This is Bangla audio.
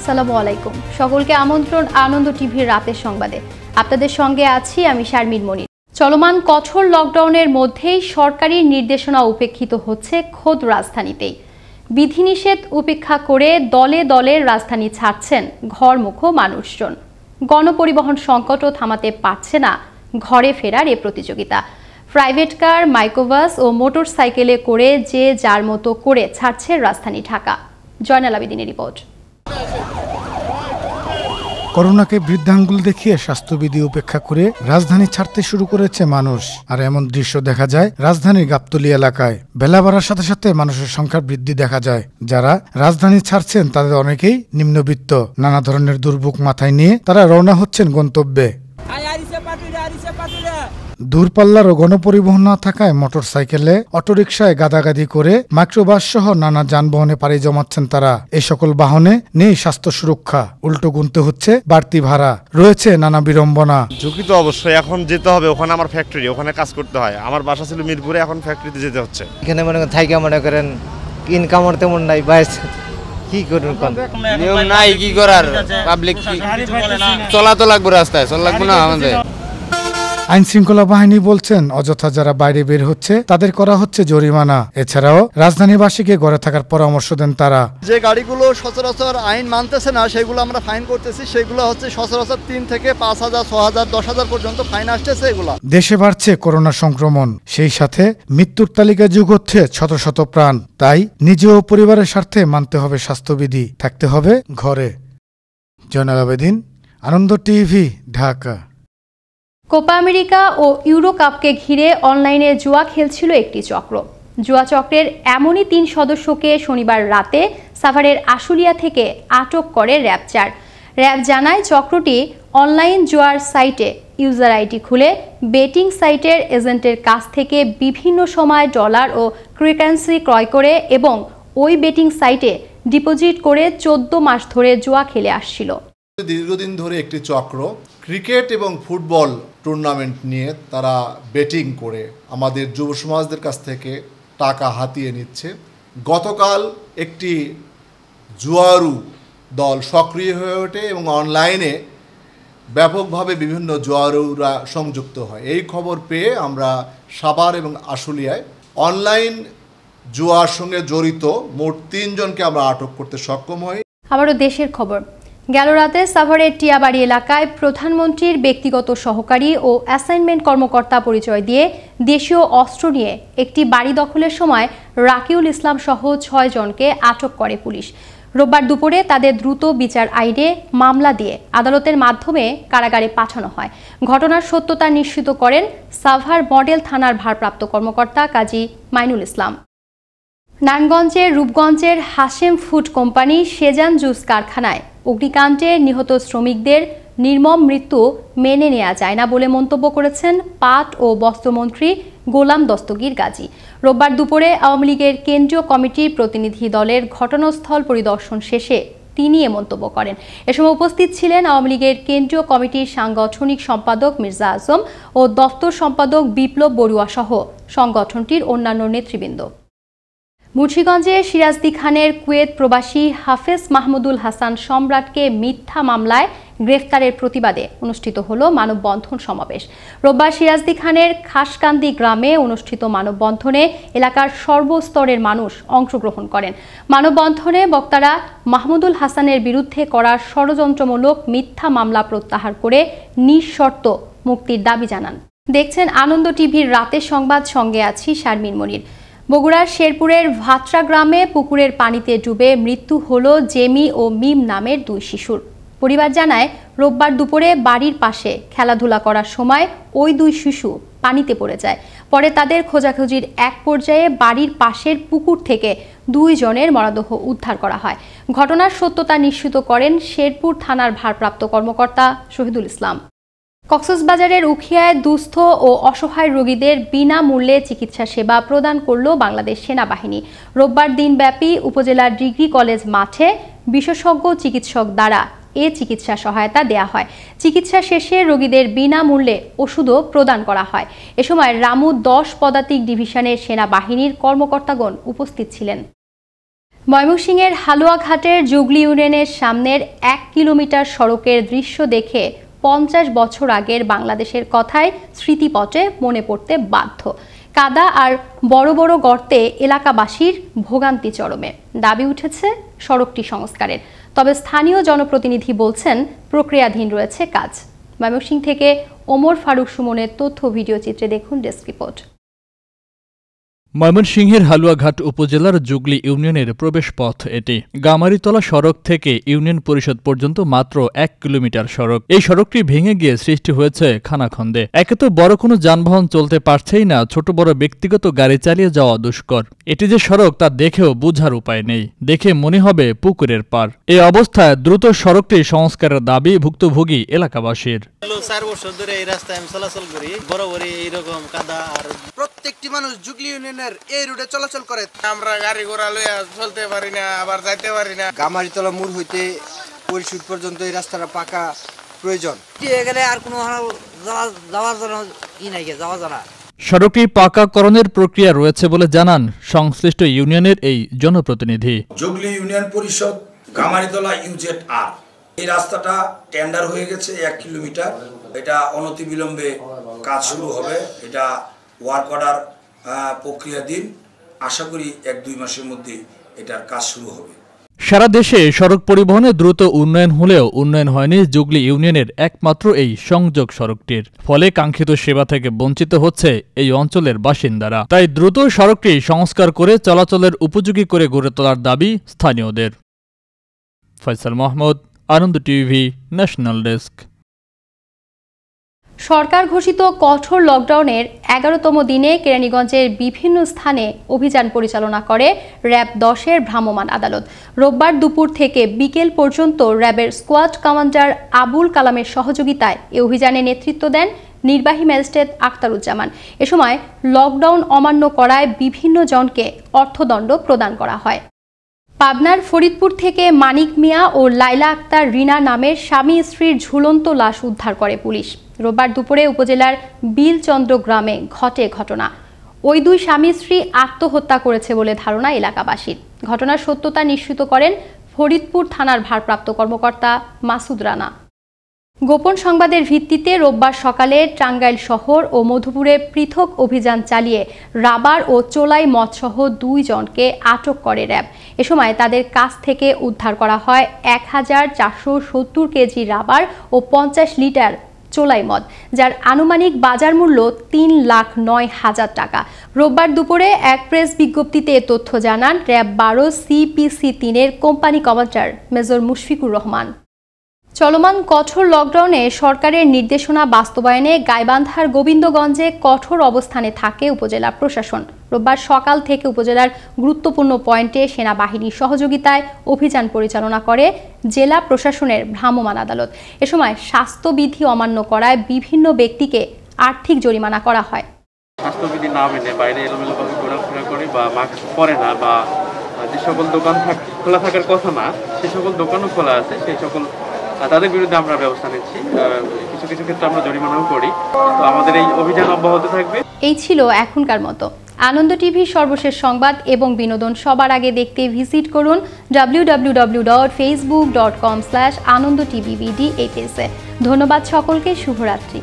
আসসালামু আলাইকুম। সকলকে আমন্ত্রণ আনন্দ টিভির রাতের সংবাদে। আপনাদের সঙ্গে আছি আমি শারমিন মনির। চলমান কঠোর লকডাউনের মধ্যেই সরকারি নির্দেশনা উপেক্ষিত হচ্ছে খোদ রাজধানীতেই। বিধিনিষেধ উপেক্ষা করে দলে দলে রাজধানী ছাড়ছেন ঘরমুখো মানুষজন। গণপরিবহন সংকটও থামাতে পারছে না ঘরে ফেরার এ প্রতিযোগিতা। প্রাইভেট কার, মাইক্রোবাস ও মোটর সাইকেলে করে যে যার মতো করে ছাড়ছে রাজধানী ঢাকা। জয়নাল আবেদিনের রিপোর্ট। করোনাকে বৃদ্ধাঙ্গুল দেখিয়ে স্বাস্থ্যবিধি উপেক্ষা করে রাজধানী ছাড়তে শুরু করেছে মানুষ। আর এমন দৃশ্য দেখা যায় রাজধানীর গাবতলী এলাকায়। বেলা বাড়ার সাথে সাথে মানুষের সংখ্যার বৃদ্ধি দেখা যায়। যারা রাজধানী ছাড়ছেন তাদের অনেকেই নিম্নবিত্ত। নানা ধরনের দুর্ভোগ মাথায় নিয়ে তারা রওনা হচ্ছেন গন্তব্যে। দূরপাল্লার ও গণপরিবহন না থাকায় মোটর সাইকেলে, অটোরিকশায় গাদাগাদি করে মাইক্রোবাস সহ নানা যানবাহনে পাড়ি জমাচ্ছেন তারা। এই সকল বাহনে নেই স্বাস্থ্য সুরক্ষা, উল্টো গুনতে হচ্ছে বাড়তি ভাড়া, রয়েছে নানা বিড়ম্বনা। ঝুঁকি তো অবশ্যই, এখন যেতে হবে, ওখানে আমার ফ্যাক্টরি, ওখানে কাজ করতে হয়। আমার বাসা ছিল মিরপুরে, এখন ফ্যাক্টরিতে যেতে হচ্ছে। এখানে মনে করেন ইনকাম তেমন নাই, বাইরে কি করুন, নিয়ম নাই, কি করার, পাবলিক চলা তো লাগবে, রাস্তায় চলা লাগবে না আমাদের। আইন শৃঙ্খলা বাহিনী বলছেন অযথা যারা বাইরে বের হচ্ছে তাদের করা হচ্ছে জরিমানা। এছাড়াও রাজধানীবাসীকে ঘরে থাকার পরামর্শ দেন তারা। যে গাড়িগুলো সচরাচর আইন মানতেছে না সেগুলো আমরা ফাইন করতেছি। সেগুলো হচ্ছে সচরাচর 3 থেকে 5,000, 6,000, 10,000 পর্যন্ত ফাইন আসতেছে। এগুলো দেশে বাড়ছে করোনা সংক্রমণ, সেই সাথে মৃত্যুর তালিকায় যোগ হচ্ছে শত শত প্রাণ। তাই নিজ ও পরিবারের স্বার্থে মানতে হবে স্বাস্থ্যবিধি, থাকতে হবে ঘরে। জয়নাল আবেদিন, আনন্দ টিভি, ঢাকা। কোপা আমেরিকা ও ইউরো কাপকে ঘিরে অনলাইনে জুয়া খেলছিল একটি চক্র। জুয়া চক্রের এমনই 3 সদস্যকে শনিবার রাতে সাভারের আশুলিয়া থেকে আটক করে র্যাব 4। র্যাব জানায় চক্রটি অনলাইন জুয়ার সাইটে ইউজার আইডি খুলে বেটিং সাইটের এজেন্টের কাছ থেকে বিভিন্ন সময় ডলার ও ক্রিপ্টোকারেন্সি ক্রয় করে এবং ওই বেটিং সাইটে ডিপোজিট করে 14 মাস ধরে জুয়া খেলে আসছিল। দীর্ঘদিন ধরে একটি চক্র ক্রিকেট এবং ফুটবল টুর্নামেন্ট নিয়ে তারা বেটিং করে আমাদের যুব সমাজদের কাছ থেকে টাকা হাতিয়ে নিচ্ছে। গতকাল একটি জুয়ারু দল সক্রিয় হয়ে ওঠে এবং অনলাইনে ব্যাপকভাবে বিভিন্ন জুয়ারুরা সংযুক্ত হয়। এই খবর পেয়ে আমরা সাভার এবং আশুলিয়ায় অনলাইন জুয়ার সঙ্গে জড়িত মোট 3 জনকে আমরা আটক করতে সক্ষম হই। আবারও দেশের খবর। গেল রাতে সাভারের টিয়াবাড়ি এলাকায় প্রধানমন্ত্রীর ব্যক্তিগত সহকারী ও অ্যাসাইনমেন্ট কর্মকর্তা পরিচয় দিয়ে দেশীয় অস্ত্র নিয়ে একটি বাড়ি দখলের সময় রাকিউল ইসলাম সহ 6 জনকে আটক করে পুলিশ। রোববার দুপুরে তাদের দ্রুত বিচার আইনে মামলা দিয়ে আদালতের মাধ্যমে কারাগারে পাঠানো হয়। ঘটনার সত্যতা নিশ্চিত করেন সাভার মডেল থানার ভারপ্রাপ্ত কর্মকর্তা কাজী মাইনুল ইসলাম। নারায়ণগঞ্জের রূপগঞ্জের Hashem food company Sezan juice কারখানায় অগ্নিকাণ্ডে নিহত শ্রমিকদের নির্মম মৃত্যু মেনে নেওয়া যায় না বলে মন্তব্য করেছেন পাট ও বস্ত্রমন্ত্রী গোলাম দস্তগীর গাজী। রোববার দুপুরে আওয়ামী লীগের কেন্দ্রীয় কমিটির প্রতিনিধি দলের ঘটনাস্থল পরিদর্শন শেষে তিনি এ মন্তব্য করেন। এ সময় উপস্থিত ছিলেন আওয়ামী লীগের কেন্দ্রীয় কমিটির সাংগঠনিক সম্পাদক মির্জা আজম ও দপ্তর সম্পাদক বিপ্লব বড়ুয়া সহ সংগঠনটির অন্যান্য নেতৃবৃন্দ। মুন্সিগঞ্জে সিরাজদি খানের কুয়েত প্রবাসী হাফেজ মাহমুদুল হাসান সম্রাটকে মিথ্যা মামলায় গ্রেফতারের প্রতিবাদে অনুষ্ঠিত হলো মানববন্ধন সমাবেশ। রোববার সিরাজদি খানের খাসকান্দি গ্রামে অনুষ্ঠিত মানববন্ধনে এলাকার সর্বস্তরের মানুষ অংশগ্রহণ করেন। মানববন্ধনে বক্তারা মাহমুদুল হাসানের বিরুদ্ধে করা ষড়যন্ত্রমূলক মিথ্যা মামলা প্রত্যাহার করে নিঃশর্ত মুক্তির দাবি জানান। দেখছেন আনন্দ টিভির রাতের সংবাদ, সঙ্গে আছি শারমিন মনির। বগুড়ার শেরপুরের ভাত্রা গ্রামে পুকুরের পানিতে ডুবে মৃত্যু হলো জেমি ও মিম নামের 2 শিশুর। পরিবার জানায় রোববার দুপুরে বাড়ির পাশে খেলাধুলা করার সময় ওই 2 শিশু পানিতে পড়ে যায়। পরে তাদের খোঁজাখুঁজির এক পর্যায়ে বাড়ির পাশের পুকুর থেকে 2 জনের মরদেহ উদ্ধার করা হয়। ঘটনার সত্যতা নিশ্চিত করেন শেরপুর থানার ভারপ্রাপ্ত কর্মকর্তা শহীদুল ইসলাম। কক্সবাজারের উখিয়ায় দুস্থ ও অসহায় রোগীদের বিনামূল্যে চিকিৎসা সেবা প্রদান করল বাংলাদেশ সেনাবাহিনী। রোববার দিনব্যাপী উপজেলার ডিগ্রি কলেজ মাঠে বিশেষজ্ঞ চিকিৎসক দ্বারা এ চিকিৎসা সহায়তা দেয়া হয়। চিকিৎসা শেষে রোগীদের বিনামূল্যে ওষুধও প্রদান করা হয়। এ সময় রামু 10 পদাতিক ডিভিশনের সেনাবাহিনীর কর্মকর্তাগণ উপস্থিত ছিলেন। ময়মনসিংহের হালুয়াঘাটের জুগলি ইউনিয়নের সামনের 1 কিলোমিটার সড়কের দৃশ্য দেখে 50 বছর আগের বাংলাদেশের কথাই স্মৃতিপটে মনে পড়তে বাধ্য। কাদা আর বড় বড় গর্তে এলাকাবাসীর ভোগান্তি চরমে। দাবি উঠেছে সড়কটি সংস্কারের, তবে স্থানীয় জনপ্রতিনিধি বলছেন প্রক্রিয়াধীন রয়েছে কাজ। ময়মনসিংহ থেকে ওমর ফারুক সুমনের তথ্য ভিডিও চিত্রে দেখুন ডেস্ক রিপোর্ট। ময়মনসিংহের হালুয়াঘাট উপজেলার জুগলি ইউনিয়নের প্রবেশ পথ এটি। গামারিতলা সড়ক থেকে ইউনিয়ন পরিষদ পর্যন্ত মাত্র 1 কিলোমিটার সড়ক। এই সড়কটি ভেঙে গিয়ে সৃষ্টি হয়েছে খানাখন্দে। একে তো বড় কোনো যানবাহন চলতে পারছেই না, ছোট বড় ব্যক্তিগত গাড়ি চালিয়ে যাওয়া দুষ্কর। এটি যে সড়ক তা দেখেও বোঝার উপায় নেই, দেখে মনে হবে পুকুরের পার। এই অবস্থায় দ্রুত সড়কটি সংস্কারের দাবি ভুক্তভোগী এলাকাবাসীর। 4 বছর ধরে এই রাস্তায় আমি চলাচল করি, বরাবরই এইরকম কাদা, আর প্রত্যেকটি মানুষ জুগলি ইউনিয়নের এই রুটে চলাচল করে। আমরা গাড়ি ঘোড়া লইয়া চলতে পারি না, আবার যাইতে পারি না। গামারিতলা মোড় হইতে পরিশোধ পর্যন্ত এই রাস্তাটা পাকা প্রয়োজন। এখানে আর কোনো যাওয়ার জন্য যাওয়া জানা। সড়কটি পাকাকরণের প্রক্রিয়া রয়েছে বলে জানান সংশ্লিষ্ট ইউনিয়নের এই জনপ্রতিনিধি। জুগলি ইউনিয়ন পরিষদ গামারিতলা UZR এই রাস্তাটা টেন্ডার হয়ে গেছে 1 কিলোমিটার। এটা অনতিবিলম্বে কাজ শুরু হবে। এটা ওয়ার্ক অর্ডার প্রক্রিয়াধীন। আশা করি 1-2 মাসের মধ্যে এটার কাজ শুরু হবে। সারা দেশে সড়ক পরিবহনে দ্রুত উন্নয়ন হলেও উন্নয়ন হয়নি জুগলি ইউনিয়নের একমাত্র এই সংযোগ সড়কটির। ফলে কাঙ্ক্ষিত সেবা থেকে বঞ্চিত হচ্ছে এই অঞ্চলের বাসিন্দারা। তাই দ্রুত সড়কটি সংস্কার করে চলাচলের উপযোগী করে গড়ে তোলার দাবি স্থানীয়দের। ফয়সাল মাহমুদ, আনন্দ টিভি, ন্যাশনাল ডেস্ক। সরকার ঘোষিত কঠোর লকডাউনের 11তম দিনে কেরানীগঞ্জের বিভিন্ন স্থানে অভিযান পরিচালনা করে র্যাব 10-এর ভ্রাম্যমাণ আদালত। রোববার দুপুর থেকে বিকেল পর্যন্ত র্যাবের স্কোয়াড কমান্ডার আবুল কালামের সহযোগিতায় এ অভিযানে নেতৃত্ব দেন নির্বাহী ম্যাজিস্ট্রেট আখতারুজ্জামান। এ সময় লকডাউন অমান্য করায় বিভিন্ন জনকে অর্থদণ্ড প্রদান করা হয়। পাবনার ফরিদপুর থেকে মানিক মিয়া ও লাইলা আক্তার রিনা নামের স্বামী স্ত্রীর ঝুলন্ত লাশ উদ্ধার করে পুলিশ। রোববার দুপুরে উপজেলার বিলচন্দ্র গ্রামে ঘটে ঘটনা। ওই দুই স্বামী স্ত্রী আত্মহত্যা করেছে বলে ধারণা এলাকাবাসীর। ঘটনার সত্যতা নিশ্চিত করেন ফরিদপুর থানার ভারপ্রাপ্ত কর্মকর্তা মাসুদ রানা। গোপন সংবাদের ভিত্তিতে রোববার সকালে টাঙ্গাইল শহর ও মধুপুরে পৃথক অভিযান চালিয়ে রাবার ও চোলাই মদসহ 2 জনকে আটক করে র্যাব। এ সময় তাদের কাছ থেকে উদ্ধার করা হয় 1470 কেজি রাবার ও 50 লিটার চোলাই মদ, যার আনুমানিক বাজার মূল্য 3,09,000 টাকা। রোববার দুপুরে এক প্রেস বিজ্ঞপ্তিতে এ তথ্য জানান র্যাব 12 CPC-3-এর company commander major Mushfiqur Rahman. চলমান কঠোর লকডাউনে সরকারের নির্দেশনা বাস্তবায়নে গাইবান্ধার গোবিন্দগঞ্জে কঠোর অবস্থানে থাকে উপজেলা প্রশাসন। রোববার সকাল থেকে উপজেলার গুরুত্বপূর্ণ পয়েন্টে সেনাবাহিনীর সহযোগিতায় অভিযান পরিচালনা করে জেলা প্রশাসনের ভ্রাম্যমাণ আদালত। এ সময় স্বাস্থ্যবিধি অমান্য করায় বিভিন্ন ব্যক্তিকে আর্থিক জরিমানা করা হয়। স্বাস্থ্যবিধি না মেনে বাইরে এলোমেলোভাবে ঘোরাফেরা করে বা মাস্ক পরে না, বা যে সকল দোকান খোলা থাকার কথা না সে সকল দোকানও খোলা আছে, সেই সকল তাদের বিরুদ্ধে আমরা ব্যবস্থা নিচ্ছি। কিছু কিছু ক্ষেত্রে আমরা জরিমানাও করি। তো আমাদের এই অভিযান অব্যাহত থাকবে। এই ছিল এখনকার মতো। আনন্দ টিভির সর্বশেষ সংবাদ এবং বিনোদন সবার আগে দেখতে ভিজিট করুন www.facebook.com/anondotvbd এই পেজে। ধন্যবাদ সকলকে, শুভরাত্রি।